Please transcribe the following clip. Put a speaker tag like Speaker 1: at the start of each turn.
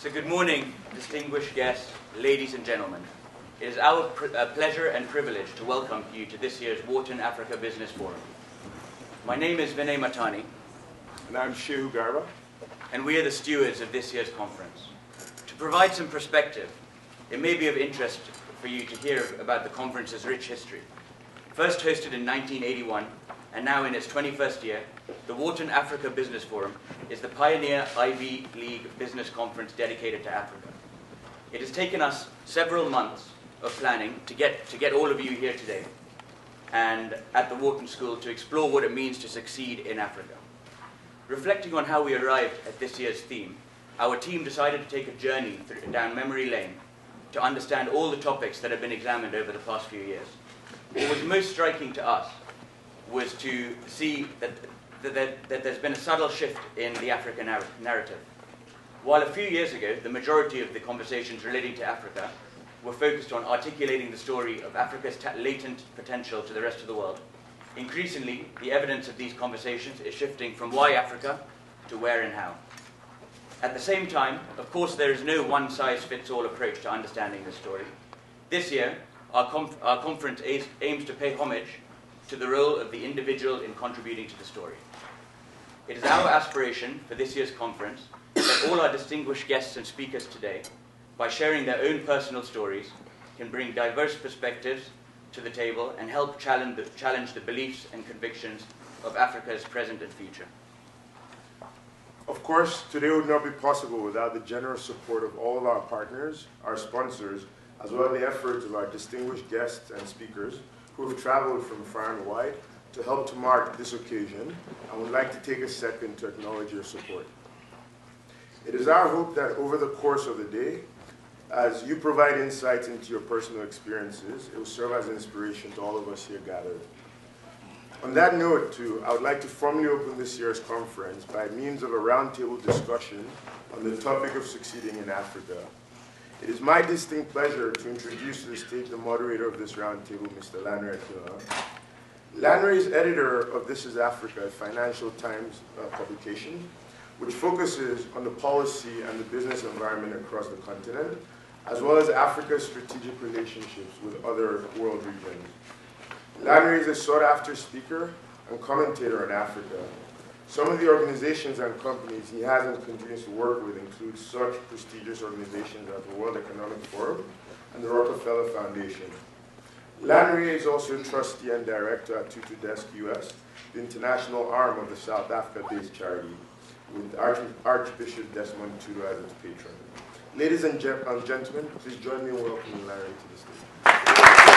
Speaker 1: So good morning, distinguished guests, ladies and gentlemen. It is our pleasure and privilege to welcome you to this year's Wharton Africa Business Forum. My name is Vinay Matani.
Speaker 2: And I'm Shehu Garba.
Speaker 1: And we are the stewards of this year's conference. To provide some perspective, it may be of interest for you to hear about the conference's rich history. First hosted in 1981, and now in its 21st year, the Wharton Africa Business Forum is the pioneer Ivy League business conference dedicated to Africa. It has taken us several months of planning to get all of you here today and at the Wharton School to explore what it means to succeed in Africa. Reflecting on how we arrived at this year's theme, our team decided to take a journey down memory lane to understand all the topics that have been examined over the past few years. What was most striking to us was to see that there's been a subtle shift in the African narrative. While a few years ago, the majority of the conversations relating to Africa were focused on articulating the story of Africa's latent potential to the rest of the world, increasingly, the evidence of these conversations is shifting from why Africa to where and how. At the same time, of course, there is no one-size-fits-all approach to understanding this story. This year, our conference aims to pay homage to the role of the individual in contributing to the story. It is our aspiration for this year's conference that all our distinguished guests and speakers today, by sharing their own personal stories, can bring diverse perspectives to the table and help challenge the beliefs and convictions of Africa's present and future.
Speaker 2: Of course, today would not be possible without the generous support of all of our partners, our sponsors, as well as the efforts of our distinguished guests and speakers who have traveled from far and wide to help to mark this occasion, and would like to take a second to acknowledge your support. It is our hope that over the course of the day, as you provide insights into your personal experiences, it will serve as inspiration to all of us here gathered. On that note, too, I would like to formally open this year's conference by means of a roundtable discussion on the topic of succeeding in Africa. It is my distinct pleasure to introduce to the stage the moderator of this roundtable, Mr. Lanre Akila. Lanre is editor of This is Africa, a Financial Times publication, which focuses on the policy and the business environment across the continent, as well as Africa's strategic relationships with other world regions. Lanre is a sought-after speaker and commentator on Africa. Some of the organizations and companies he has and continues to work with include such prestigious organizations as the World Economic Forum and the Rockefeller Foundation. Lanre is also a trustee and director at Tutu Desk US, the international arm of the South Africa-based charity, with Archbishop Desmond Tutu as its patron. Ladies and gentlemen, please join me in welcoming Lanre to the stage.